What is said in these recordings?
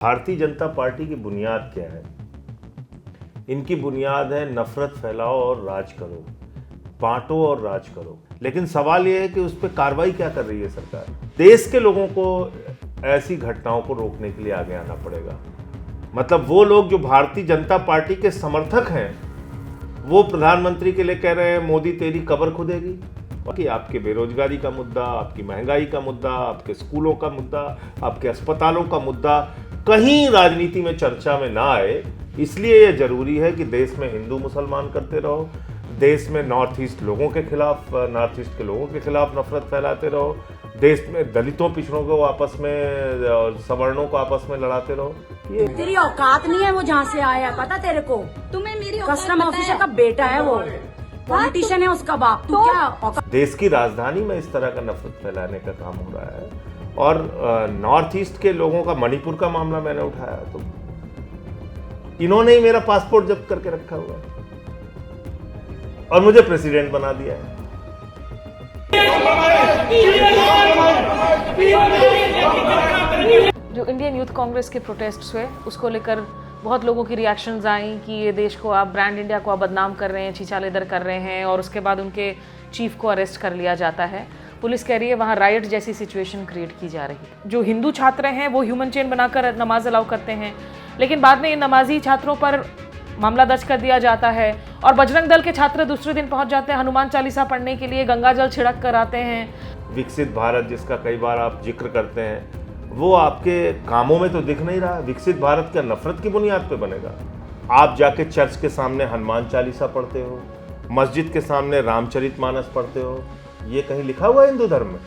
Bharatiya Janata party की बुनियाद क्या है? इनकी बुनियाद है नफरत फैलाओ और राज करो, बांटो और राज करो। लेकिन सवाल यह है कि उस पर कार्रवाई क्या कर रही है सरकार? देश के लोगों को ऐसी घटनाओं को रोकने के लिए आगे आना पड़ेगा। मतलब वो लोग जो भारतीय जनता पार्टी के समर्थक हैं, वो प्रधानमंत्री के लिए कह रहे हैं मोदी तेरी कब्र खुदेगी। कि आपके बेरोजगारी का मुद्दा, आपकी महंगाई का मुद्दा, आपके स्कूलों का मुद्दा, आपके अस्पतालों का मुद्दा कहीं राजनीति में चर्चा में ना आए, इसलिए यह जरूरी है कि देश में हिंदू मुसलमान करते रहो, देश में नॉर्थ ईस्ट के लोगों के खिलाफ नफरत फैलाते रहो, देश में दलितों पिछड़ों को आपस में और सवर्णों को आपस में लड़ाते रहो। ये तेरी औकात नहीं है। वो जहाँ से आया पता तेरे को? तुम्हें मेरी कस्टम ऑफिसर का बेटा है, वो पॉलिटिशियन है, उसका बाप। तू क्या औकात? देश की राजधानी में इस तरह का नफरत फैलाने का काम हो रहा है। और नॉर्थ ईस्ट के लोगों का, मणिपुर का मामला मैंने उठाया तो इन्होंने ही मेरा पासपोर्ट जब्त करके रखा हुआ है और मुझे प्रेसिडेंट बना दिया है। जो इंडियन यूथ कांग्रेस के प्रोटेस्ट हुए, उसको लेकर बहुत लोगों की रिएक्शंस आई कि ये देश को आप, ब्रांड इंडिया को आप बदनाम कर रहे हैं, छीछालेदर कर रहे हैं, और उसके बाद उनके चीफ को अरेस्ट कर लिया जाता है। पुलिस कह रही है वहाँ राइट जैसी सिचुएशन क्रिएट की जा रही है। जो हिंदू छात्र हैं वो ह्यूमन चेन बनाकर नमाज अलाउ करते हैं, लेकिन बाद में इन नमाजी छात्रों पर मामला दर्ज कर दिया जाता है। और बजरंग दल के छात्र दूसरे दिन पहुंच जाते हैं हनुमान चालीसा पढ़ने के लिए, गंगा जल छिड़क कर आते हैं। विकसित भारत जिसका कई बार आप जिक्र करते हैं, वो आपके कामों में तो दिख नहीं रहा। विकसित भारत क्या नफरत की बुनियाद पे बनेगा? आप जाके चर्च के सामने हनुमान चालीसा पढ़ते हो, मस्जिद के सामने रामचरितमानस पढ़ते हो, ये कहीं लिखा हुआ है हिंदू धर्म में?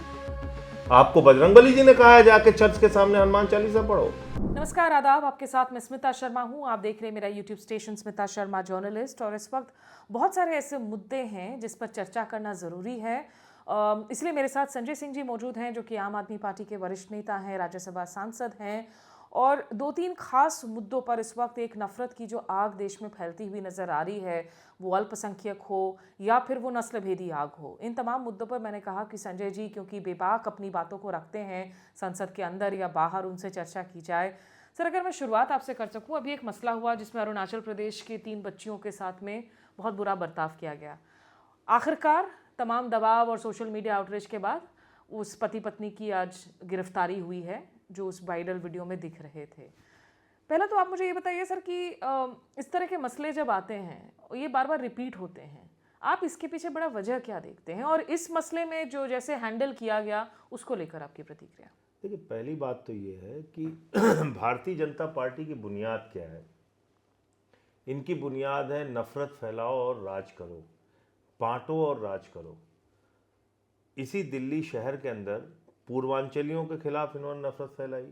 आपको बजरंगबली जी ने कहा है जाके चर्च के सामने हनुमान चालीसा पढ़ो। नमस्कार, आदाब। आपके साथ मैं स्मिता शर्मा हूं। आप देख रहे हैं मेरा YouTube station Smita Sharma journalist. और इस वक्त बहुत सारे ऐसे मुद्दे हैं जिस पर चर्चा करना ज़रूरी है, इसलिए मेरे साथ संजय सिंह जी मौजूद हैं, जो कि आम आदमी पार्टी के वरिष्ठ नेता हैं, राज्यसभा सांसद हैं। और दो तीन खास मुद्दों पर इस वक्त एक नफरत की जो आग देश में फैलती हुई नज़र आ रही है, वो अल्पसंख्यक हो या फिर वो नस्ल भेदी आग हो, इन तमाम मुद्दों पर मैंने कहा कि संजय जी, क्योंकि बेबाक अपनी बातों को रखते हैं संसद के अंदर या बाहर, उनसे चर्चा की जाए। सर, अगर मैं शुरुआत आपसे कर सकूं, अभी एक मसला हुआ जिसमें अरुणाचल प्रदेश की 3 बच्चियों के साथ में बहुत बुरा बर्ताव किया गया। आखिरकार तमाम दबाव और सोशल मीडिया आउटरीच के बाद उस पति पत्नी की आज गिरफ्तारी हुई है, जो उस वायरल वीडियो में दिख रहे थे। पहले तो आप मुझे ये बताइए सर कि इस तरह के मसले जब आते हैं, ये बार बार रिपीट होते हैं, आप इसके पीछे बड़ा वजह क्या देखते हैं? और इस मसले में जो जैसे हैंडल किया गया, उसको लेकर आपकी प्रतिक्रिया? देखिए, पहली बात तो ये है कि भारतीय जनता पार्टी की बुनियाद क्या है? इनकी बुनियाद है नफरत फैलाओ और राज करो, बांटो और राज करो। इसी दिल्ली शहर के अंदर पूर्वांचलियों के खिलाफ इन्होंने नफरत फैलाई,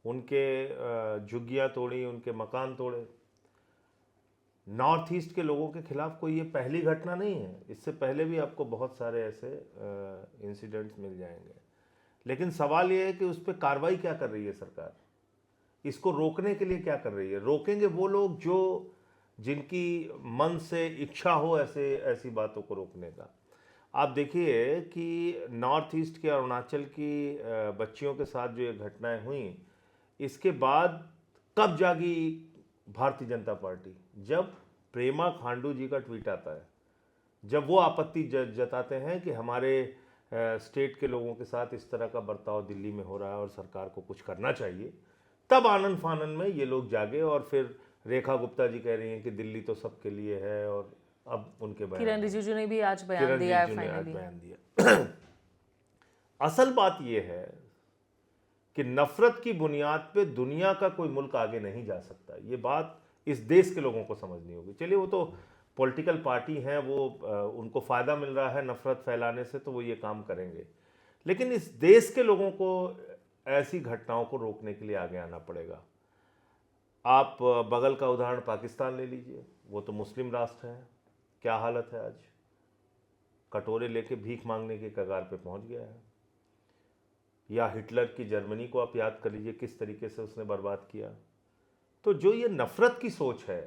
उनके झुग्गियाँ तोड़ी, उनके मकान तोड़े। नॉर्थ ईस्ट के लोगों के खिलाफ कोई ये पहली घटना नहीं है, इससे पहले भी आपको बहुत सारे ऐसे इंसिडेंट्स मिल जाएंगे। लेकिन सवाल ये है कि उस पर कार्रवाई क्या कर रही है सरकार? इसको रोकने के लिए क्या कर रही है? रोकेंगे वो लोग जो जिनकी मन से इच्छा हो ऐसी बातों को रोकने का। आप देखिए कि नॉर्थ ईस्ट के, अरुणाचल की बच्चियों के साथ जो ये घटनाएं हुई, इसके बाद कब जागी भारतीय जनता पार्टी? जब प्रेमा खांडू जी का ट्वीट आता है, जब वो आपत्ति जताते हैं कि हमारे स्टेट के लोगों के साथ इस तरह का बर्ताव दिल्ली में हो रहा है और सरकार को कुछ करना चाहिए, तब आनंद फानन में ये लोग जागे। और फिर रेखा गुप्ता जी कह रही हैं कि दिल्ली तो सबके लिए है, और अब उनके किरण रिजिजू ने भी आज बयान दिया है, फाइनली। असल बात यह है कि नफरत की बुनियाद पे दुनिया का कोई मुल्क आगे नहीं जा सकता। ये बात इस देश के लोगों को समझनी होगी। चलिए, वो तो पॉलिटिकल पार्टी हैं, वो उनको फ़ायदा मिल रहा है नफरत फैलाने से, तो वो ये काम करेंगे। लेकिन इस देश के लोगों को ऐसी घटनाओं को रोकने के लिए आगे आना पड़ेगा। आप बगल का उदाहरण पाकिस्तान ले लीजिए, वो तो मुस्लिम राष्ट्र है। क्या हालत है आज? कटोरे लेके भीख मांगने के कगार पे पहुंच गया है। या हिटलर की जर्मनी को आप याद कर लीजिए, किस तरीके से उसने बर्बाद किया। तो जो ये नफरत की सोच है,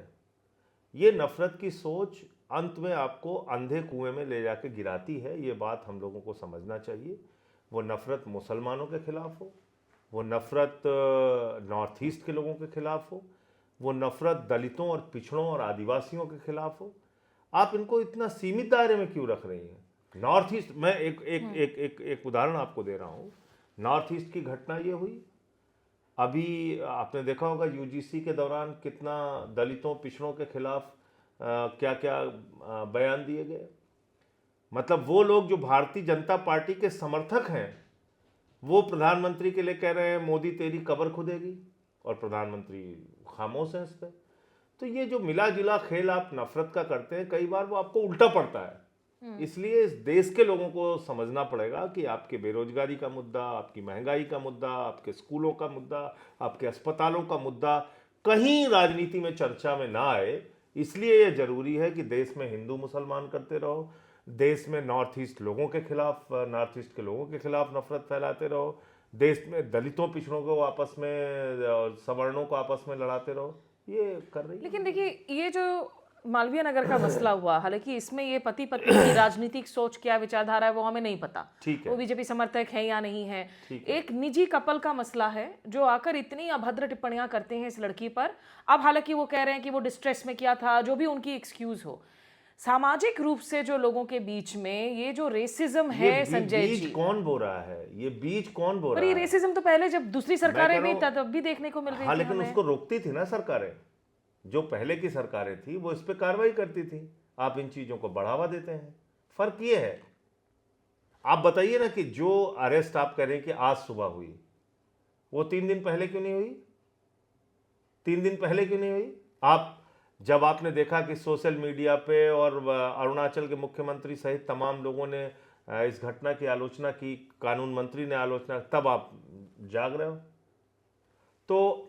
ये नफरत की सोच अंत में आपको अंधे कुएं में ले जाके गिराती है। ये बात हम लोगों को समझना चाहिए। वो नफरत मुसलमानों के खिलाफ हो, वो नफ़रत नॉर्थ ईस्ट के लोगों के खिलाफ हो, वो नफ़रत दलितों और पिछड़ों और आदिवासियों के खिलाफ हो, आप इनको इतना सीमित दायरे में क्यों रख रही हैं? नॉर्थ ईस्ट, मैं एक उदाहरण आपको दे रहा हूँ। नॉर्थ ईस्ट की घटना ये हुई, अभी आपने देखा होगा यूजीसी के दौरान कितना दलितों पिछड़ों के खिलाफ क्या क्या बयान दिए गए। मतलब वो लोग जो भारतीय जनता पार्टी के समर्थक हैं, वो प्रधानमंत्री के लिए कह रहे हैं मोदी तेरी कब्र खुदेगी, और प्रधानमंत्री खामोश हैं इस पर। तो ये जो मिला जुला खेल आप नफरत का करते हैं, कई बार वो आपको उल्टा पड़ता है। इसलिए इस देश के लोगों को समझना पड़ेगा कि आपके बेरोजगारी का मुद्दा, आपकी महंगाई का मुद्दा, आपके स्कूलों का मुद्दा, आपके अस्पतालों का मुद्दा कहीं राजनीति में चर्चा में ना आए। इसलिए ये जरूरी है कि देश में हिंदू मुसलमान करते रहो, देश में नॉर्थ ईस्ट के लोगों के खिलाफ नफरत फैलाते रहो, देश में दलितों पिछड़ों को आपस में और सवर्णों को आपस में लड़ाते रहो। ये कर रही है। लेकिन देखिए, ये जो मालवीय नगर का मसला हुआ, हालांकि इसमें ये पति पत्नी की राजनीतिक सोच क्या विचारधारा है वो हमें नहीं पता, ठीक है, वो बीजेपी समर्थक है या नहीं है। ठीक है। एक निजी कपल का मसला है जो आकर इतनी अभद्र टिप्पणियां करते हैं इस लड़की पर। अब हालांकि वो कह रहे हैं कि वो डिस्ट्रेस में किया था, जो भी उनकी एक्सक्यूज हो। सामाजिक रूप से जो लोगों के बीच में ये जो रेसिज्म है, संजय बीज जी, कौन बो रहा है? ये बीज कौन बो पर रहा ये है? रेसिज्म तो पहले जब दूसरी सरकारें कह भी रहा तब भी देखने को मिल रही हाँ, थी लेकिन हमें। उसको रोकती थी ना सरकारें। जो पहले की सरकारें थी वो इस पे कार्रवाई करती थी। आप इन चीजों को बढ़ावा देते हैं। फर्क ये है, आप बताइए ना कि जो अरेस्ट आप कह रहे हैं कि आज सुबह हुई, वो 3 दिन पहले क्यों नहीं हुई? 3 दिन पहले क्यों नहीं हुई? जब आपने देखा कि सोशल मीडिया पे और अरुणाचल के मुख्यमंत्री सहित तमाम लोगों ने इस घटना की आलोचना की, कानून मंत्री ने आलोचना, तब आप जाग रहे हो। तो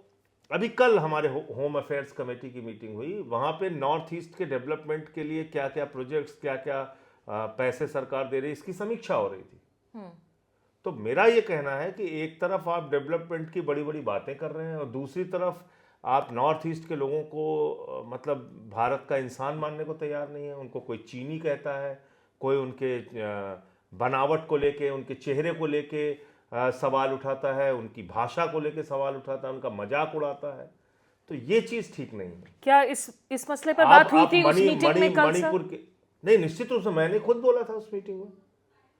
अभी कल हमारे होम अफेयर्स कमेटी की मीटिंग हुई, वहां पे नॉर्थ ईस्ट के डेवलपमेंट के लिए क्या क्या प्रोजेक्ट्स, क्या क्या पैसे सरकार दे रही है, इसकी समीक्षा हो रही थी। तो मेरा ये कहना है कि एक तरफ आप डेवलपमेंट की बड़ी बड़ी बातें कर रहे हैं और दूसरी तरफ आप नॉर्थ ईस्ट के लोगों को मतलब भारत का इंसान मानने को तैयार नहीं है। उनको कोई चीनी कहता है, कोई उनके बनावट को लेके, उनके चेहरे को लेके सवाल उठाता है, उनकी भाषा को लेके सवाल उठाता है, उनका मजाक उड़ाता है। तो ये चीज ठीक नहीं है। क्या इस मसले पर बात हुई थी उस मीटिंग में कल? मणिपुर के नहीं, निश्चित रूप से मैंने खुद बोला था उस मीटिंग में।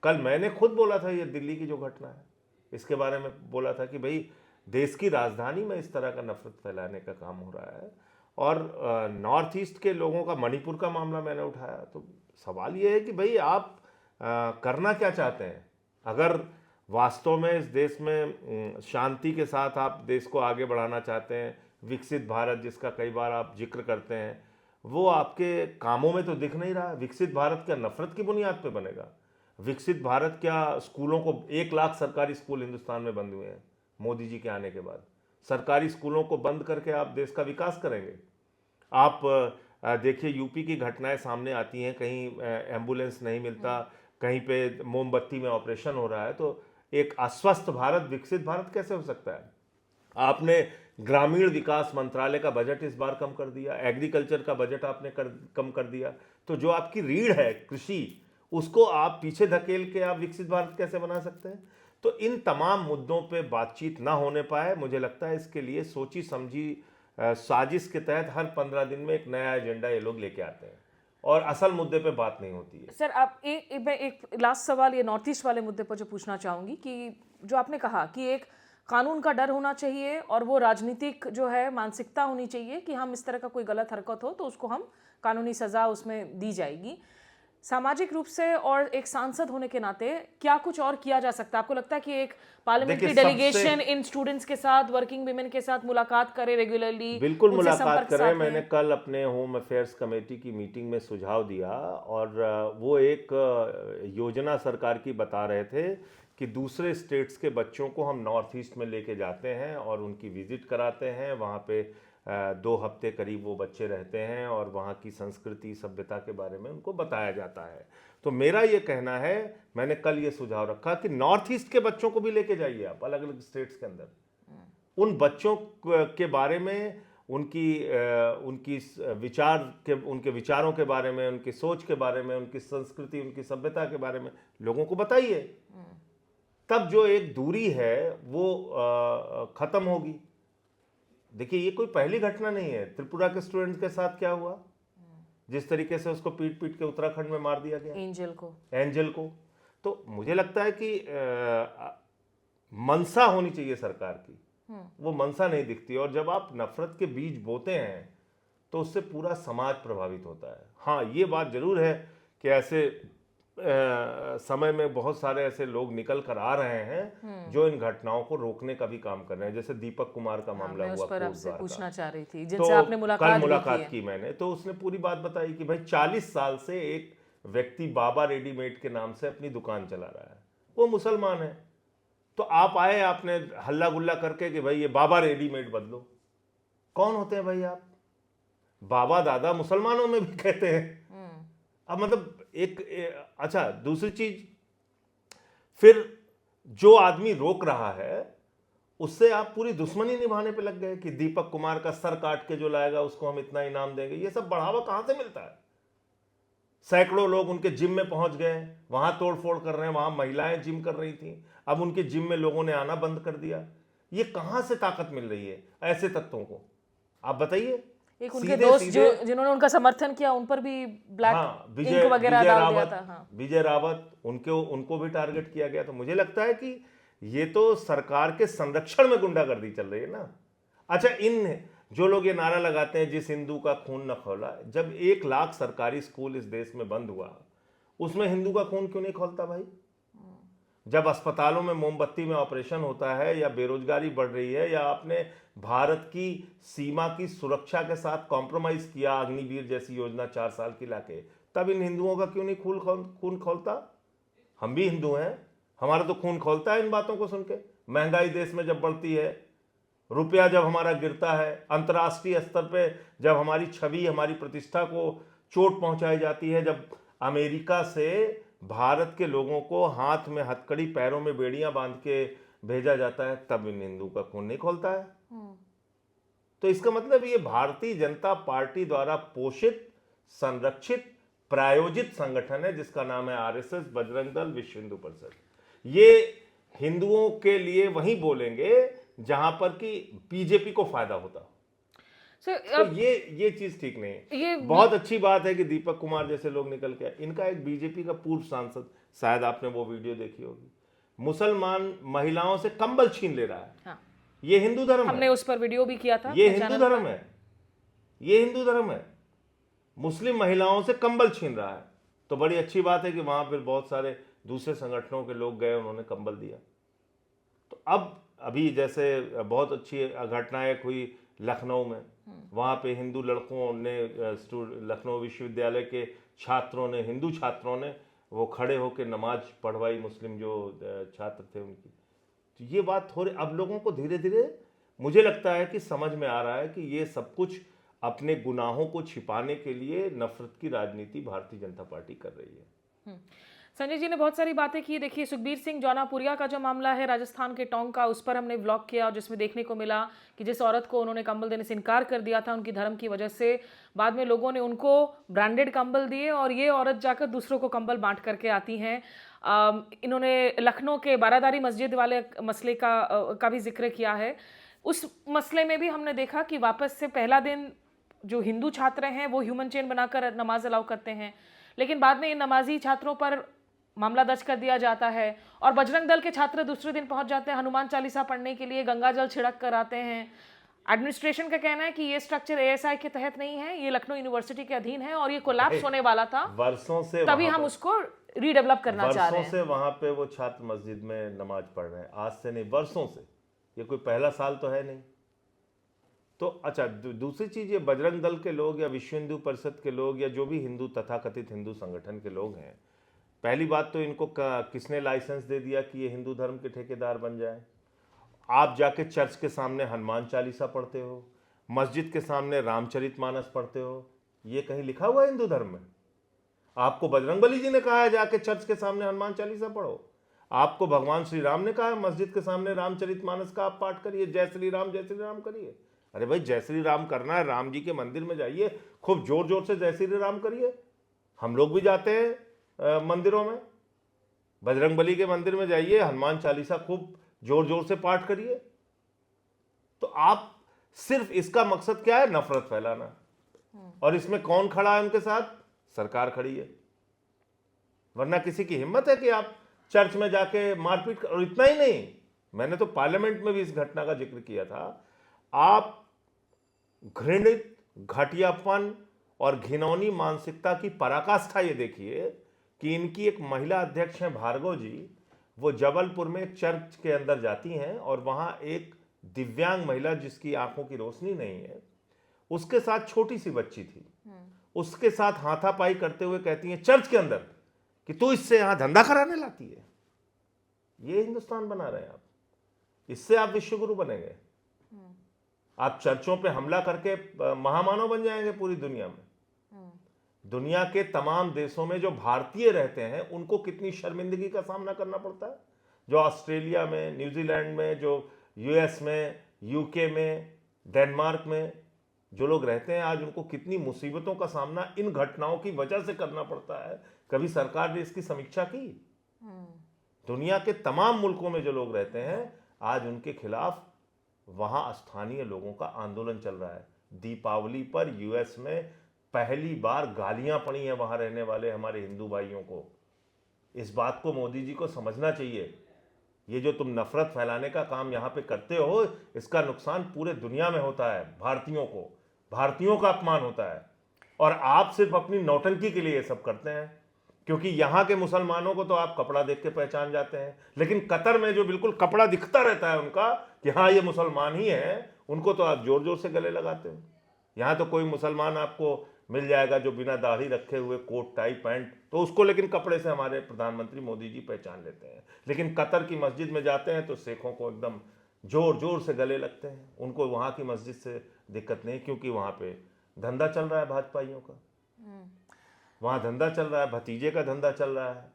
कल मैंने खुद बोला था, ये दिल्ली की जो घटना है इसके बारे में बोला था कि भाई देश की राजधानी में इस तरह का नफरत फैलाने का काम हो रहा है। और नॉर्थ ईस्ट के लोगों का, मणिपुर का मामला मैंने उठाया। तो सवाल ये है कि भाई आप करना क्या चाहते हैं? अगर वास्तव में इस देश में शांति के साथ आप देश को आगे बढ़ाना चाहते हैं, विकसित भारत जिसका कई बार आप जिक्र करते हैं, वो आपके कामों में तो दिख नहीं रहा। विकसित भारत क्या नफरत की बुनियाद पे बनेगा? विकसित भारत क्या स्कूलों को 1 लाख सरकारी स्कूल हिंदुस्तान में बंद हुए हैं मोदी जी के आने के बाद। सरकारी स्कूलों को बंद करके आप देश का विकास करेंगे? आप देखिए यूपी की घटनाएं सामने आती हैं, कहीं एम्बुलेंस नहीं मिलता, कहीं पे मोमबत्ती में ऑपरेशन हो रहा है। तो एक अस्वस्थ भारत विकसित भारत कैसे हो सकता है? आपने ग्रामीण विकास मंत्रालय का बजट इस बार कम कर दिया, एग्रीकल्चर का बजट आपने कम कर दिया। तो जो आपकी रीढ़ है कृषि, उसको आप पीछे धकेल के आप विकसित भारत कैसे बना सकते हैं? तो इन तमाम मुद्दों पे बातचीत ना होने पाए, मुझे लगता है इसके लिए सोची समझी साजिश के तहत हर 15 दिन में एक नया एजेंडा ये लोग लेके आते हैं और असल मुद्दे पे बात नहीं होती है। सर, आप मैं एक लास्ट सवाल ये नॉर्थ ईस्ट वाले मुद्दे पर जो पूछना चाहूंगी कि जो आपने कहा कि एक कानून का डर होना चाहिए और वो राजनीतिक जो है मानसिकता होनी चाहिए कि हम इस तरह का कोई गलत हरकत हो तो उसको हम कानूनी सजा उसमें दी जाएगी। सामाजिक रूप से और एक सांसद होने के नाते क्या कुछ और किया जा सकता है? आपको लगता है कि एक पार्लियामेंट्री डेलीगेशन इन स्टूडेंट्स के साथ, वर्किंग विमेन के साथ मुलाकात करे रेगुलरली? बिल्कुल मुलाकात करें। मैंने कल अपने होम अफेयर्स कमेटी की मीटिंग में सुझाव दिया और वो एक योजना सरकार की बता रहे थे कि दूसरे स्टेट्स के बच्चों को हम नॉर्थ ईस्ट में लेके जाते हैं और उनकी विजिट कराते हैं। वहाँ पे 2 हफ्ते करीब वो बच्चे रहते हैं और वहाँ की संस्कृति सभ्यता के बारे में उनको बताया जाता है। तो मेरा ये कहना है, मैंने कल ये सुझाव रखा कि नॉर्थ ईस्ट के बच्चों को भी लेके जाइए आप अलग अलग स्टेट्स के अंदर। उन बच्चों के बारे में, उनके विचारों के बारे में, उनकी सोच के बारे में, उनकी संस्कृति, उनकी सभ्यता के बारे में लोगों को बताइए। तब जो एक दूरी है वो खत्म होगी। देखिए ये कोई पहली घटना नहीं है। त्रिपुरा के स्टूडेंट्स के साथ क्या हुआ, जिस तरीके से उसको पीट पीट के उत्तराखंड में मार दिया गया, एंजल को। तो मुझे लगता है कि मनसा होनी चाहिए सरकार की, वो मनसा नहीं दिखती। और जब आप नफरत के बीज बोते हैं तो उससे पूरा समाज प्रभावित होता है। हाँ, ये बात जरूर है कि ऐसे समय में बहुत सारे ऐसे लोग निकल कर आ रहे हैं जो इन घटनाओं को रोकने का भी काम कर रहे हैं। जैसे दीपक कुमार का मामला हुआ, उस पर आपसे पूछना चाह रही थी, तो जिनसे आपने कल मुलाकात की मैंने, तो उसने पूरी बात बताई कि भाई 40 साल से एक व्यक्ति बाबा रेडीमेड के नाम से अपनी दुकान चला रहा है, वो मुसलमान है। तो आप आए, आपने हल्ला गुल्ला करके कि भाई ये बाबा रेडीमेड बदलो। कौन होते हैं भाई आप? बाबा दादा मुसलमानों में भी कहते हैं। अब मतलब अच्छा, दूसरी चीज, फिर जो आदमी रोक रहा है उससे आप पूरी दुश्मनी निभाने पे लग गए कि दीपक कुमार का सर काट के जो लाएगा उसको हम इतना इनाम देंगे। ये सब बढ़ावा कहां से मिलता है? सैकड़ों लोग उनके जिम में पहुंच गए, वहां तोड़फोड़ कर रहे हैं, वहां महिलाएं जिम कर रही थी, अब उनके जिम में लोगों ने आना बंद कर दिया। ये कहां से ताकत मिल रही है ऐसे तत्वों को? आप बताइए। एक उनके दोस्त जिन्होंने उनका समर्थन किया, उन पर भी ब्लैक इंक वगैरह डाल दिया था। विजय रावत, उनको भी टारगेट किया गया। तो मुझे लगता है कि ये तो सरकार के संरक्षण में गुंडागर्दी चल रही है ना। अच्छा, इन जो लोग ये नारा लगाते हैं जिस हिंदू का खून न खौला, जब 1 लाख सरकारी स्कूल इस देश में बंद हुआ, उसमें हिंदू का खून क्यों नहीं खौलता भाई? जब अस्पतालों में मोमबत्ती में ऑपरेशन होता है, या बेरोजगारी बढ़ रही है, या आपने भारत की सीमा की सुरक्षा के साथ कॉम्प्रोमाइज किया, अग्निवीर जैसी योजना 4 साल की लाके, तब इन हिंदुओं का क्यों नहीं खून खौलता? हम भी हिंदू हैं, हमारा तो खून खौलता है इन बातों को सुन के। महंगाई देश में जब बढ़ती है, रुपया जब हमारा गिरता है, अंतर्राष्ट्रीय स्तर पे जब हमारी छवि, हमारी प्रतिष्ठा को चोट पहुंचाई जाती है, जब अमेरिका से भारत के लोगों को हाथ में हथकड़ी, पैरों में बेड़ियां बांध के भेजा जाता है, तब इन हिंदू का खून नहीं खोलता है। तो इसका मतलब ये भारतीय जनता पार्टी द्वारा पोषित, संरक्षित, प्रायोजित संगठन है जिसका नाम है आरएसएस, बजरंग दल, विश्व हिंदू परिषद। ये हिंदुओं के लिए वहीं बोलेंगे जहां पर कि बीजेपी को फायदा होता। तो ये चीज ठीक नहीं है। ये बहुत अच्छी बात है कि दीपक कुमार जैसे लोग निकल के, इनका एक बीजेपी का पूर्व सांसद, शायद आपने वो वीडियो देखी होगी, मुसलमान महिलाओं से कंबल छीन ले रहा है। हाँ। ये हिंदू धर्म हमने उस पर वीडियो भी किया था। ये हिंदू धर्म है, ये हिंदू धर्म है। मुस्लिम महिलाओं से कंबल छीन रहा है। तो बड़ी अच्छी बात है कि वहां पर बहुत सारे दूसरे संगठनों के लोग गए, उन्होंने कंबल दिया। तो अब अभी जैसे बहुत अच्छी घटना एक हुई लखनऊ में, वहाँ पे हिंदू लड़कों ने, लखनऊ विश्वविद्यालय के छात्रों ने, हिंदू छात्रों ने वो खड़े होकर नमाज पढ़वाई, मुस्लिम जो छात्र थे उनकी। तो ये बात थोड़ी, अब लोगों को धीरे धीरे मुझे लगता है कि समझ में आ रहा है कि ये सब कुछ अपने गुनाहों को छिपाने के लिए नफरत की राजनीति भारतीय जनता पार्टी कर रही है। संजय जी ने बहुत सारी बातें की। देखिए, सुखबीर सिंह जौनापुरिया का जो मामला है राजस्थान के टोंक का, उस पर हमने व्लॉग किया, और जिसमें देखने को मिला कि जिस औरत को उन्होंने कंबल देने से इनकार कर दिया था उनकी धर्म की वजह से, बाद में लोगों ने उनको ब्रांडेड कंबल दिए और ये औरत जाकर दूसरों को कंबल बांट करके आती हैं। इन्होंने लखनऊ के बारादारी मस्जिद वाले मसले का भी जिक्र किया है। उस मसले में भी हमने देखा कि वापस से पहला दिन जो हिंदू छात्र हैं वो ह्यूमन चेन बनाकर नमाज अलाउ करते हैं, लेकिन बाद में इन नमाजी छात्रों पर मामला दर्ज कर दिया जाता है और बजरंग दल के छात्र दूसरे दिन पहुंच जाते हैं हनुमान चालीसा पढ़ने के लिए, गंगा जल छिड़क कर आते हैं। एडमिनिस्ट्रेशन का कहना है कि ये स्ट्रक्चर एएसआई के तहत नहीं है, ये लखनऊ यूनिवर्सिटी के अधीन है और ये कोलैप्स होने वाला था वर्षों से, तभी हम उसको रीडेवलप करना चाह रहे हैं। वर्षों से वहां पे वो छात्र मस्जिद में नमाज पढ़ रहे हैं, आज से नहीं, वर्षों से। ये कोई पहला साल तो है नहीं। तो अच्छा, दूसरी चीज, ये बजरंग दल के लोग या विश्व हिंदू परिषद के लोग या जो भी हिंदू तथाकथित हिंदू संगठन के लोग हैं, पहली बात तो इनको किसने लाइसेंस दे दिया कि ये हिंदू धर्म के ठेकेदार बन जाए? आप जाके चर्च के सामने हनुमान चालीसा पढ़ते हो, मस्जिद के सामने रामचरितमानस पढ़ते हो, ये कहीं लिखा हुआ है हिंदू धर्म में? आपको बजरंगबली जी ने कहा है जाके चर्च के सामने हनुमान चालीसा पढ़ो? आपको भगवान श्री राम ने कहा है मस्जिद के सामने रामचरितमानस का आप पाठ करिए, जय श्री राम करिए? अरे भाई, जय श्री राम करना है, राम जी के मंदिर में जाइए, खूब जोर जोर से जय श्री राम करिए। हम लोग भी जाते हैं मंदिरों में, बजरंगबली के मंदिर में जाइए, हनुमान चालीसा खूब जोर जोर से पाठ करिए। तो आप सिर्फ इसका मकसद क्या है? नफरत फैलाना। और इसमें कौन खड़ा है उनके साथ? सरकार खड़ी है। वरना किसी की हिम्मत है कि आप चर्च में जाके मारपीट और इतना ही नहीं, मैंने तो पार्लियामेंट में भी इस घटना का जिक्र किया था। आप घृणित, घटियापन और घिनौनी मानसिकता की पराकाष्ठा ये देखिए कि इनकी एक महिला अध्यक्ष हैं भार्गव जी, वो जबलपुर में एक चर्च के अंदर जाती हैं और वहां एक दिव्यांग महिला जिसकी आंखों की रोशनी नहीं है, उसके साथ छोटी सी बच्ची थी, उसके साथ हाथापाई करते हुए कहती हैं चर्च के अंदर कि तू इससे यहां धंधा कराने लाती है। ये हिंदुस्तान बना रहे हैं आप, इससे आप विश्वगुरु बनेंगे। आप चर्चों पे हमला करके महामानव बन जाएंगे पूरी दुनिया में। दुनिया के तमाम देशों में जो भारतीय रहते हैं उनको कितनी शर्मिंदगी का सामना करना पड़ता है। जो ऑस्ट्रेलिया में, न्यूजीलैंड में, जो यूएस में, यूके में, डेनमार्क में जो लोग रहते हैं, आज उनको कितनी मुसीबतों का सामना इन घटनाओं की वजह से करना पड़ता है। कभी सरकार ने इसकी समीक्षा की? दुनिया के तमाम मुल्कों में जो लोग रहते हैं, आज उनके खिलाफ वहां स्थानीय लोगों का आंदोलन चल रहा है। दीपावली पर यूएस में पहली बार गालियां पड़ी हैं वहां रहने वाले हमारे हिंदू भाइयों को। इस बात को मोदी जी को समझना चाहिए। ये जो तुम नफरत फैलाने का काम यहां पे करते हो, इसका नुकसान पूरे दुनिया में होता है। भारतीयों को, भारतीयों का अपमान होता है। और आप सिर्फ अपनी नौटंकी के लिए ये सब करते हैं, क्योंकि यहां के मुसलमानों को तो आप कपड़ा देख के पहचान जाते हैं, लेकिन कतर में जो बिल्कुल कपड़ा दिखता रहता है उनका कि हाँ ये मुसलमान ही है, उनको तो आप जोर जोर से गले लगाते हो। यहां तो कोई मुसलमान आपको मिल जाएगा जो बिना दाढ़ी रखे हुए कोट टाई पैंट, तो उसको लेकिन कपड़े से हमारे प्रधानमंत्री मोदी जी पहचान लेते हैं। लेकिन कतर की मस्जिद में जाते हैं तो सिखों को एकदम जोर जोर से गले लगते हैं। उनको वहां की मस्जिद से दिक्कत नहीं, क्योंकि वहां पे धंधा चल रहा है भाजपाइयों का, वहां धंधा चल रहा है, भतीजे का धंधा चल रहा है,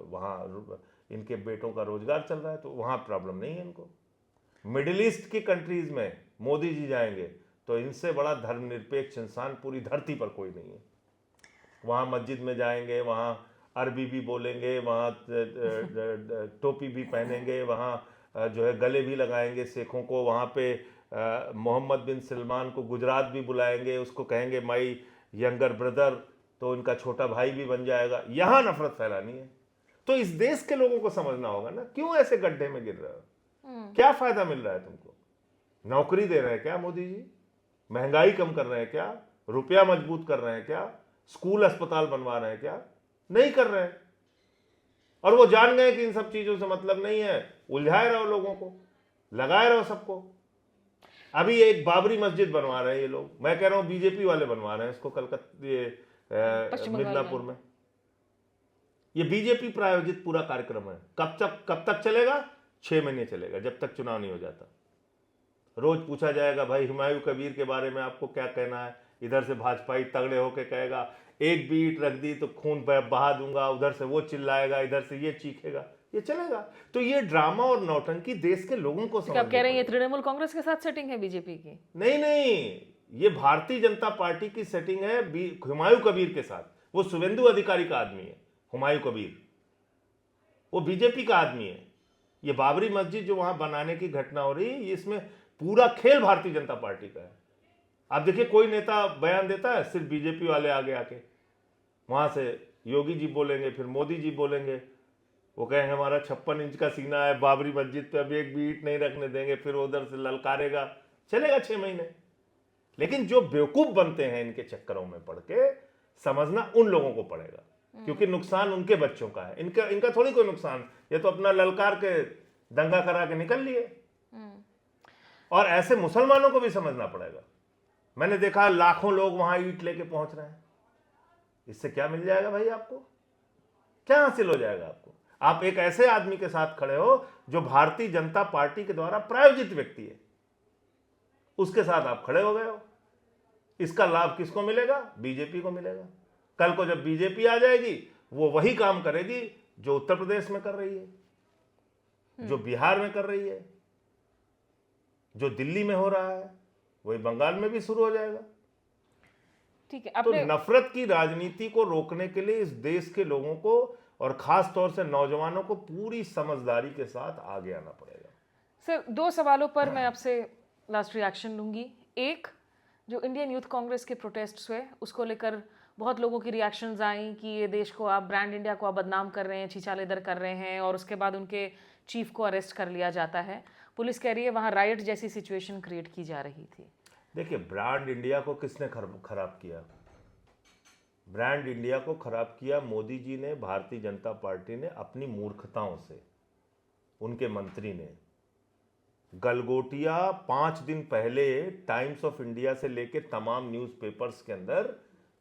वहां इनके बेटों का रोजगार चल रहा है, तो वहां प्रॉब्लम नहीं है इनको। मिडिल ईस्ट की कंट्रीज में मोदी जी जाएंगे तो इनसे बड़ा धर्मनिरपेक्ष इंसान पूरी धरती पर कोई नहीं है। वहाँ मस्जिद में जाएंगे, वहाँ अरबी भी बोलेंगे, वहाँ टोपी भी पहनेंगे, वहाँ जो है गले भी लगाएंगे सिखों को। वहाँ पे मोहम्मद बिन सलमान को गुजरात भी बुलाएंगे, उसको कहेंगे माई यंगर ब्रदर, तो उनका छोटा भाई भी बन जाएगा। यहाँ नफरत फैलानी है तो इस देश के लोगों को समझना होगा ना, क्यों ऐसे गड्ढे में गिर रहे हो? क्या फायदा मिल रहा है तुमको? नौकरी दे रहे हैं क्या मोदी जी? महंगाई कम कर रहे हैं क्या? रुपया मजबूत कर रहे हैं क्या? स्कूल अस्पताल बनवा रहे हैं क्या? नहीं कर रहे हैं। और वो जान गए कि इन सब चीजों से मतलब नहीं है, उलझाए रहो लोगों को, लगाए रहो सबको। अभी एक बाबरी मस्जिद बनवा रहे हैं ये लोग, मैं कह रहा हूं बीजेपी वाले बनवा रहे हैं इसको, कलकत्ता मिदनापुर में। ये बीजेपी प्रायोजित पूरा कार्यक्रम है। कब तक चलेगा? 6 महीने चलेगा, जब तक चुनाव नहीं हो जाता। रोज पूछा जाएगा भाई हुमायूं कबीर के बारे में आपको क्या कहना है। इधर से भाजपाई तगड़े होके कहेगा एक भी ईंट रख दी तो खून बहा दूंगा, उधर से वो चिल्लाएगा, इधर से ये चीखेगा, ये चलेगा। तो ये ड्रामा और नौटंकी देश के लोगों को समझ। आप कह रहे हैं ये तृणमूल कांग्रेस के साथ सेटिंग है बीजेपी की? नहीं, ये भारतीय जनता पार्टी की सेटिंग है हुमायूं कबीर के साथ। वो शुभेंदु अधिकारी का आदमी है हुमायूं कबीर, वो बीजेपी का आदमी है। ये बाबरी मस्जिद जो वहां बनाने की घटना हो रही है, इसमें पूरा खेल भारतीय जनता पार्टी का है। आप देखिए कोई नेता बयान देता है, सिर्फ बीजेपी वाले आगे आके वहां से योगी जी बोलेंगे, फिर मोदी जी बोलेंगे, वो कहेंगे हमारा 56 इंच का सीना है, बाबरी मस्जिद पे अभी एक भी ईंट नहीं रखने देंगे, फिर उधर से ललकारेगा, चलेगा 6 महीने। लेकिन जो बेवकूफ बनते हैं इनके चक्करों में पड़ के, समझना उन लोगों को पड़ेगा, क्योंकि नुकसान उनके बच्चों का है, इनका थोड़ी कोई नुकसान। ये तो अपना ललकार के दंगा करा के निकल लिए। और ऐसे मुसलमानों को भी समझना पड़ेगा। मैंने देखा लाखों लोग वहां ईंट लेके पहुंच रहे हैं। इससे क्या मिल जाएगा भाई? आपको क्या हासिल हो जाएगा? आपको, आप एक ऐसे आदमी के साथ खड़े हो जो भारतीय जनता पार्टी के द्वारा प्रायोजित व्यक्ति है, उसके साथ आप खड़े हो गए हो। इसका लाभ किसको मिलेगा? बीजेपी को मिलेगा। कल को जब बीजेपी आ जाएगी, वो वही काम करेगी जो उत्तर प्रदेश में कर रही है, जो बिहार में कर रही है, जो दिल्ली में हो रहा है, वही बंगाल में भी शुरू हो जाएगा। ठीक है। तो नफरत की राजनीति को रोकने के लिए इस देश के लोगों को और ख़ास तौर से नौजवानों को पूरी समझदारी के साथ आगे आना पड़ेगा। सर, 2 सवालों पर मैं आपसे लास्ट रिएक्शन लूँगी। एक, जो इंडियन यूथ कांग्रेस के प्रोटेस्ट्स हुए, उसको लेकर बहुत लोगों की रिएक्शंस आई कि ये देश को आप, ब्रांड इंडिया को आप बदनाम कर रहे हैं, छीछालेदर कर रहे हैं, और उसके बाद उनके चीफ को अरेस्ट कर लिया जाता है। पुलिस कह रही है वहाँ राइट जैसी सिचुएशन क्रिएट की जा रही थी। देखिए, ब्रांड इंडिया को किसने खराब किया? ब्रांड इंडिया को खराब किया मोदी जी ने, भारतीय जनता पार्टी ने, अपनी मूर्खताओं से। उनके मंत्री ने गलगोटिया 5 दिन पहले टाइम्स ऑफ इंडिया से लेके तमाम न्यूज़पेपर्स के अंदर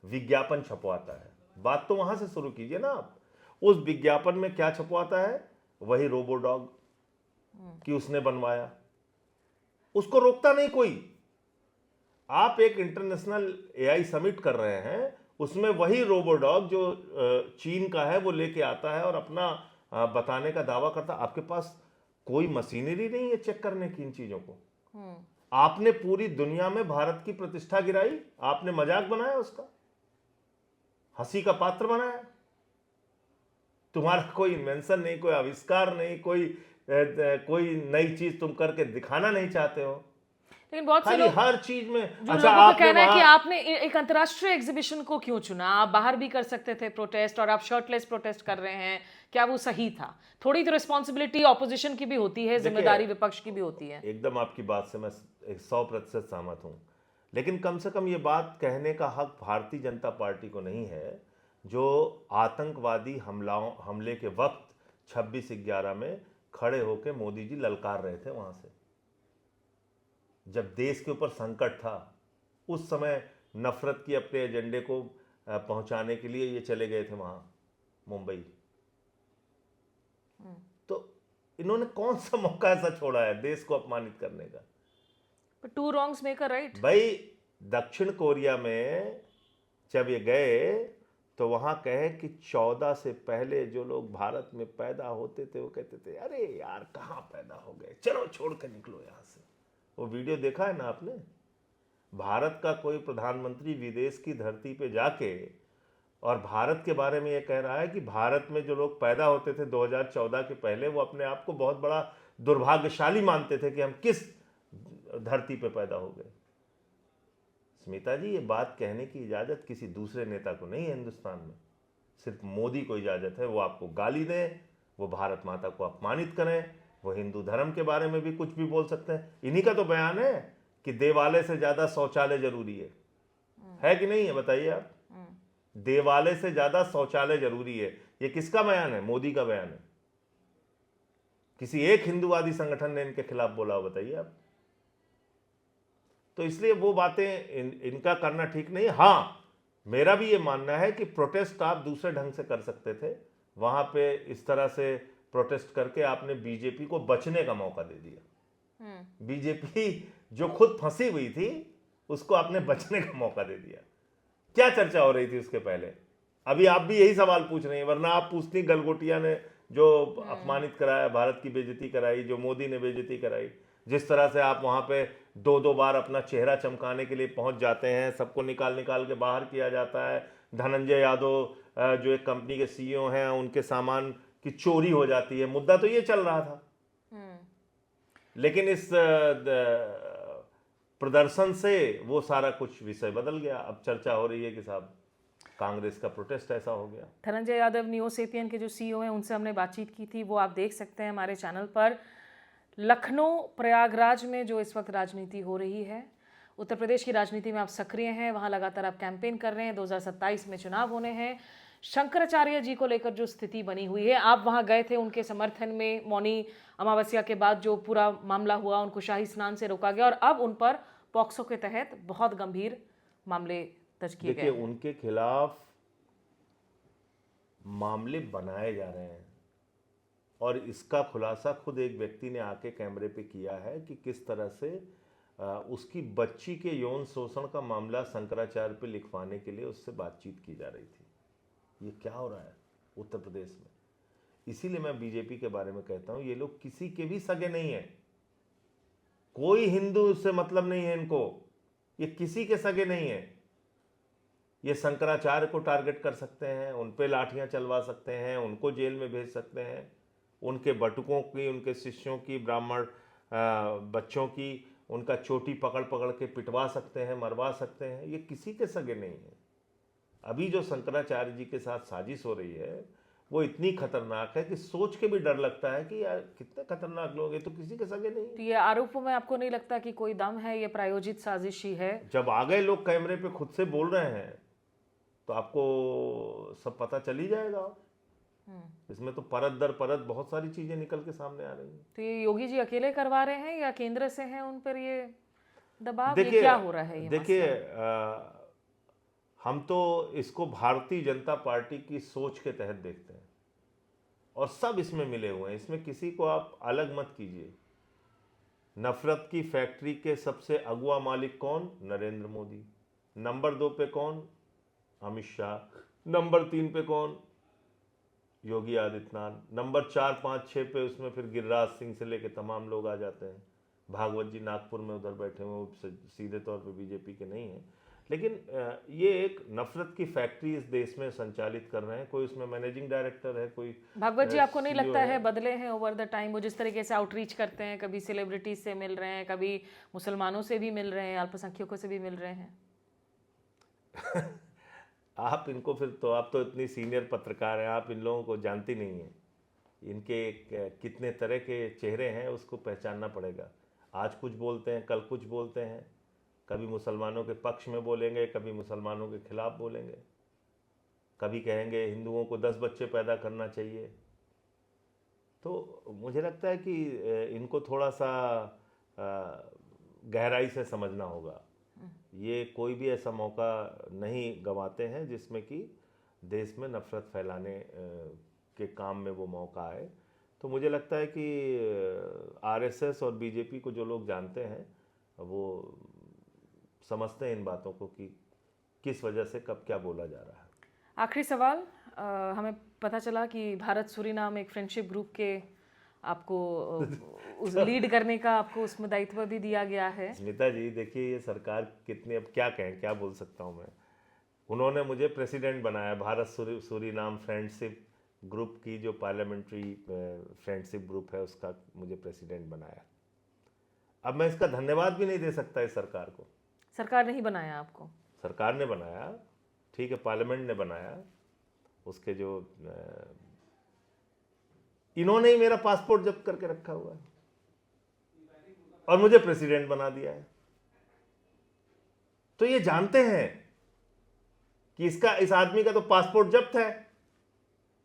विज्ञापन छपवाता है। बात तो वहां से शुरू कीजिए ना आप। उस विज्ञापन में क्या छपवाता है? वही रोबोडॉग कि उसने बनवाया। उसको रोकता नहीं कोई। आप एक इंटरनेशनल एआई समिट कर रहे हैं, उसमें वही रोबोडॉग जो चीन का है वो लेके आता है और अपना बताने का दावा करता है। आपके पास कोई मशीनरी नहीं है चेक करने की इन चीजों को। आपने पूरी दुनिया में भारत की प्रतिष्ठा गिराई, आपने मजाक बनाया, उसका हंसी का पात्र बनाया। तुम्हारा कोई इन्वेंशन नहीं, कोई आविष्कार नहीं, कोई नई चीज तुम करके दिखाना नहीं चाहते हो। लेकिन बहुत से खाली लोग, हर चीज में जो अच्छा, लोगों का आपने कहना है कि वहां आपने एक अंतर्राष्ट्रीय एग्जीबिशन को क्यों चुना? आप बाहर भी कर सकते थे प्रोटेस्ट, और आप शर्टलेस प्रोटेस्ट कर रहे हैं। क्या वो सही था? थोड़ी तो रिस्पॉन्सिबिलिटी ऑपोजिशन की भी होती है, जिम्मेदारी विपक्ष की भी होती है। एकदम आपकी बात से मैं 100% सहमत हूं, लेकिन कम से कम ये बात कहने का हक भारतीय जनता पार्टी को नहीं है, जो आतंकवादी हमले के वक्त 26/11 में खड़े होकर मोदी जी ललकार रहे थे वहां से। जब देश के ऊपर संकट था, उस समय नफरत की अपने एजेंडे को पहुंचाने के लिए ये चले गए थे वहां मुंबई। तो इन्होंने कौन सा मौका ऐसा छोड़ा है देश को अपमानित करने का? Two wrongs make a right. भाई, दक्षिण कोरिया में जब ये गए तो वहां कहे कि 14 से पहले जो लोग भारत में पैदा होते थे वो कहते थे अरे यार कहाँ पैदा हो गए, चलो छोड़ कर निकलो यहां से। वो वीडियो देखा है ना आपने? भारत का कोई प्रधानमंत्री विदेश की धरती पे जाके और भारत के बारे में ये कह रहा है कि भारत में जो लोग पैदा होते थे 2014 के पहले, वो अपने आप को बहुत बड़ा दुर्भाग्यशाली मानते थे कि हम किस धरती पे पैदा हो गए। स्मिता जी, ये बात कहने की इजाज़त किसी दूसरे नेता को नहीं है हिंदुस्तान में, सिर्फ मोदी को इजाज़त है। वो आपको गाली दें, वो भारत माता को अपमानित करें, वो हिंदू धर्म के बारे में भी कुछ भी बोल सकते हैं। इन्हीं का तो बयान है कि देवालय से ज़्यादा शौचालय जरूरी है कि नहीं है? बताइए आप। देवालय से ज़्यादा शौचालय जरूरी है, ये किसका बयान है? मोदी का बयान है। किसी एक हिंदूवादी संगठन ने इनके खिलाफ बोला हो? बताइए आप। तो इसलिए वो बातें इनका करना ठीक नहीं। हाँ, मेरा भी ये मानना है कि प्रोटेस्ट आप दूसरे ढंग से कर सकते थे। वहां पे इस तरह से प्रोटेस्ट करके आपने बीजेपी को बचने का मौका दे दिया। बीजेपी जो खुद फंसी हुई थी उसको आपने बचने का मौका दे दिया। क्या चर्चा हो रही थी उसके पहले? अभी आप भी यही सवाल पूछ रहे हैं, वरना आप पूछती गलगोटिया ने जो अपमानित कराया, भारत की बेइज्जती कराई, जो मोदी ने बेइज्जती कराई, जिस तरह से आप वहां पे 2-2 बार अपना चेहरा चमकाने के लिए पहुंच जाते हैं, सबको निकाल के बाहर किया जाता है। धनंजय यादव जो एक कंपनी के सीईओ हैं, उनके सामान की चोरी हो जाती है। मुद्दा तो ये चल रहा था, लेकिन इस प्रदर्शन से वो सारा कुछ विषय बदल गया। अब चर्चा हो रही है कि साहब कांग्रेस का प्रोटेस्ट ऐसा हो गया। धनंजय यादव नियोसेपियन के जो सीईओ हैं, उनसे हमने बातचीत की थी, वो आप देख सकते हैं हमारे चैनल पर। लखनऊ प्रयागराज में जो इस वक्त राजनीति हो रही है, उत्तर प्रदेश की राजनीति में आप सक्रिय हैं, वहाँ लगातार आप कैंपेन कर रहे हैं। 2027 में चुनाव होने हैं। शंकराचार्य जी को लेकर जो स्थिति बनी हुई है, आप वहाँ गए थे उनके समर्थन में। मौनी अमावस्या के बाद जो पूरा मामला हुआ, उनको शाही स्नान से रोका गया और अब उन पर पॉक्सो के तहत बहुत गंभीर मामले दर्ज किए गए। देखिए, उनके खिलाफ मामले बनाए जा रहे हैं और इसका खुलासा खुद एक व्यक्ति ने आके कैमरे पे किया है कि किस तरह से उसकी बच्ची के यौन शोषण का मामला शंकराचार्य पे लिखवाने के लिए उससे बातचीत की जा रही थी। ये क्या हो रहा है उत्तर प्रदेश में? इसीलिए मैं बीजेपी के बारे में कहता हूं, ये लोग किसी के भी सगे नहीं है। कोई हिंदू से मतलब नहीं है इनको, ये किसी के सगे नहीं है। ये शंकराचार्य को टारगेट कर सकते हैं, उन पे लाठियां चलवा सकते हैं, उनको जेल में भेज सकते हैं, उनके बटुकों की, उनके शिष्यों की, ब्राह्मण बच्चों की, उनका चोटी पकड़ पकड़ के पिटवा सकते हैं, मरवा सकते हैं। ये किसी के सगे नहीं है। अभी जो शंकराचार्य जी के साथ साजिश हो रही है वो इतनी खतरनाक है कि सोच के भी डर लगता है कि यार कितने खतरनाक लोग हैं, तो किसी के सगे नहीं। तो ये आरोपों में आपको नहीं लगता कि कोई दम है, ये प्रायोजित साजिश ही है? जब आ गए लोग कैमरे पे खुद से बोल रहे हैं तो आपको सब पता चल ही जाएगा। इसमें तो परत दर परत बहुत सारी चीजें निकल के सामने आ रही हैं। तो ये योगी जी अकेले करवा रहे हैं या केंद्र से है उन पर ये दबाव? ये देखिए क्या हो रहा है ये देखिए मसला? हम तो इसको भारतीय जनता पार्टी की सोच के तहत देखते हैं और सब इसमें मिले हुए हैं। इसमें किसी को आप अलग मत कीजिए। नफरत की फैक्ट्री के सबसे अगुआ मालिक कौन? नरेंद्र मोदी। नंबर 2 पे कौन? अमित शाह। नंबर 3 पे कौन? योगी आदित्यनाथ। नंबर 4, 5, 6 पे उसमें फिर गिरिराज सिंह से लेके तमाम लोग आ जाते हैं। भागवत जी नागपुर में उधर बैठे हुए, वो सीधे तौर पे बीजेपी के नहीं हैं, लेकिन ये एक नफरत की फैक्ट्री इस देश में संचालित कर रहे हैं। कोई उसमें मैनेजिंग डायरेक्टर है, कोई भागवत जी आपको नहीं CEO लगता है बदले हैं ओवर द टाइम? वो जिस तरीके से आउटरीच करते हैं, कभी सेलिब्रिटीज से मिल रहे हैं, कभी मुसलमानों से भी मिल रहे हैं, अल्पसंख्यकों से भी मिल रहे हैं। आप इनको फिर तो, आप तो इतनी सीनियर पत्रकार हैं, आप इन लोगों को जानती नहीं हैं। इनके कितने तरह के चेहरे हैं उसको पहचानना पड़ेगा। आज कुछ बोलते हैं, कल कुछ बोलते हैं, कभी मुसलमानों के पक्ष में बोलेंगे, कभी मुसलमानों के खिलाफ बोलेंगे, कभी कहेंगे हिंदुओं को 10 बच्चे पैदा करना चाहिए। तो मुझे लगता है कि इनको थोड़ा सा गहराई से समझना होगा। ये कोई भी ऐसा मौका नहीं गंवाते हैं जिसमें कि देश में नफरत फैलाने के काम में वो मौका आए। तो मुझे लगता है कि आरएसएस और बीजेपी को जो लोग जानते हैं वो समझते हैं इन बातों को कि किस वजह से कब क्या बोला जा रहा है। आखिरी सवाल, हमें पता चला कि भारत सूरीनाम एक फ्रेंडशिप ग्रुप के आपको उस लीड करने का आपको उसमें दायित्व भी दिया गया है। स्मिता जी देखिए, ये सरकार कितनी, अब क्या कहें, क्या बोल सकता हूँ मैं। उन्होंने मुझे प्रेसिडेंट बनाया भारत सूरीनाम फ्रेंडशिप ग्रुप की, जो पार्लियामेंट्री फ्रेंडशिप ग्रुप है उसका मुझे प्रेसिडेंट बनाया। अब मैं इसका धन्यवाद भी नहीं दे सकता इस सरकार को। सरकार नहीं बनाया आपको? सरकार ने बनाया, ठीक है, पार्लियामेंट ने बनाया। उसके जो इन्होंने ही मेरा पासपोर्ट जब्त करके रखा हुआ है और मुझे प्रेसिडेंट बना दिया है। तो ये जानते हैं कि इस आदमी का तो पासपोर्ट जब्त है,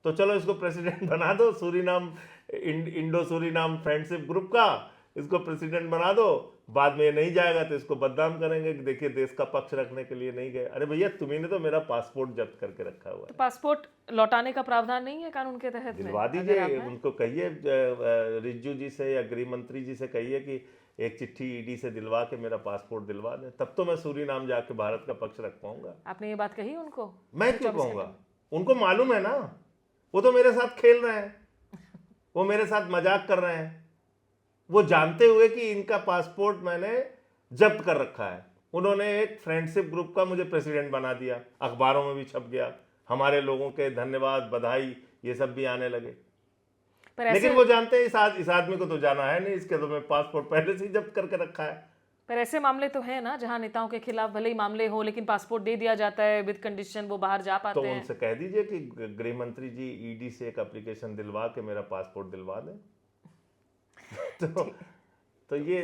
तो चलो इसको प्रेसिडेंट बना दो, Suriname Indo Suriname friendship group का इसको प्रेसिडेंट बना दो। बाद में ये नहीं जाएगा तो इसको बदनाम करेंगे कि देखिए देश का पक्ष रखने के लिए नहीं गए। अरे भैया, तुम्ही ने तो मेरा पासपोर्ट जब्त करके रखा हुआ है। तो पासपोर्ट लौटाने का प्रावधान नहीं है कानून के तहत? दिलवा दीजिए, उनको कहिए, रिज्जू जी से या गृह मंत्री जी से कहिए कि एक चिट्ठी ईडी से दिलवा के मेरा पासपोर्ट दिलवा दें, तब तो मैं सूरीनाम जाके भारत का पक्ष रख पाऊंगा। आपने ये बात कही उनको? मैं क्यों कहूँगा, उनको मालूम है ना, वो तो मेरे साथ खेल रहे हैं, वो मेरे साथ मजाक कर रहे हैं। वो जानते हुए कि इनका पासपोर्ट मैंने जब्त कर रखा है, उन्होंने एक फ्रेंडशिप ग्रुप का मुझे प्रेसिडेंट बना दिया, अखबारों में भी छप गया, हमारे लोगों के धन्यवाद, बधाई, ये सब भी आने लगे। लेकिन वो जानते हैं इस आदमी को तो जाना है नहीं, इसके तो मैं पासपोर्ट पहले से ही जब्त करके रखा है। पर ऐसे मामले तो हैं ना जहां नेताओं के खिलाफ भले ही मामले हो लेकिन पासपोर्ट दे दिया जाता है विद कंडीशन वो बाहर जा पाते तो हैं। उनसे कह दीजिए कि गृह मंत्री जी ईडी से एक एप्लीकेशन दिलवा के मेरा पासपोर्ट दिलवा दें। तो ये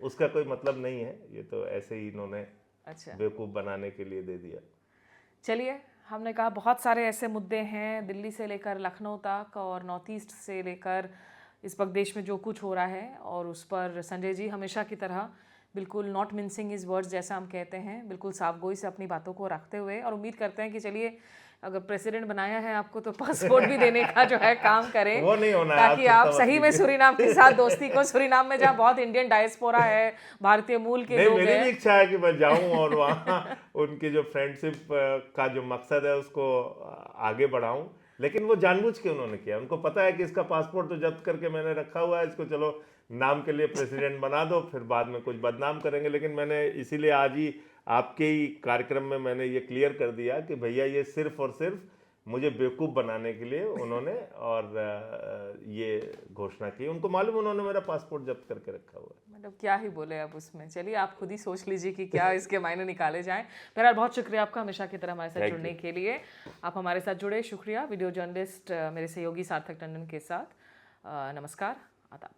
उसका कोई मतलब नहीं है, ये तो ऐसे ही इन्होंने अच्छा बेवकूफ़ बनाने के लिए दे दिया। चलिए, हमने कहा बहुत सारे ऐसे मुद्दे हैं दिल्ली से लेकर लखनऊ तक और नॉर्थ ईस्ट से लेकर इस वक्त देश में जो कुछ हो रहा है, और उस पर संजय जी हमेशा की तरह बिल्कुल नॉट मिन्सिंग इज वर्ड्स जैसा हम कहते हैं, बिल्कुल साफगोई से अपनी बातों को रखते हुए, और उम्मीद करते हैं कि चलिए अगर प्रेसिडेंट बनाया है आपको तो पासपोर्ट भी देने का जो है काम करें, वो नहीं होना ताकि आप सही में सूरीनाम के साथ दोस्ती को, सूरीनाम में जहाँ बहुत इंडियन डायस्पोरा है, भारतीय मूल के लोग हैं। मेरी भी इच्छा है कि मैं जाऊं और वहाँ उनकी जो फ्रेंडशिप का जो मकसद है उसको आगे बढ़ाऊं। लेकिन वो जानबूझ के उन्होंने किया, उनको पता है कि इसका पासपोर्ट तो जब्त करके मैंने रखा हुआ है, इसको चलो नाम के लिए प्रेसिडेंट बना दो, फिर बाद में कुछ बदनाम करेंगे। लेकिन मैंने इसीलिए आपके ही कार्यक्रम में मैंने ये क्लियर कर दिया कि भैया ये सिर्फ और सिर्फ मुझे बेवकूफ़ बनाने के लिए उन्होंने और ये घोषणा की। उनको मालूम, उन्होंने मेरा पासपोर्ट जब्त करके रखा हुआ है। मतलब क्या ही बोले अब उसमें। चलिए आप खुद ही सोच लीजिए कि क्या इसके मायने निकाले जाएं। बहरहाल बहुत शुक्रिया आपका हमेशा की तरह हमारे साथ जुड़ने के लिए। आप हमारे साथ जुड़े, शुक्रिया। वीडियो जर्नलिस्ट मेरे सहयोगी सार्थक टंडन के साथ। नमस्कार, आदाब।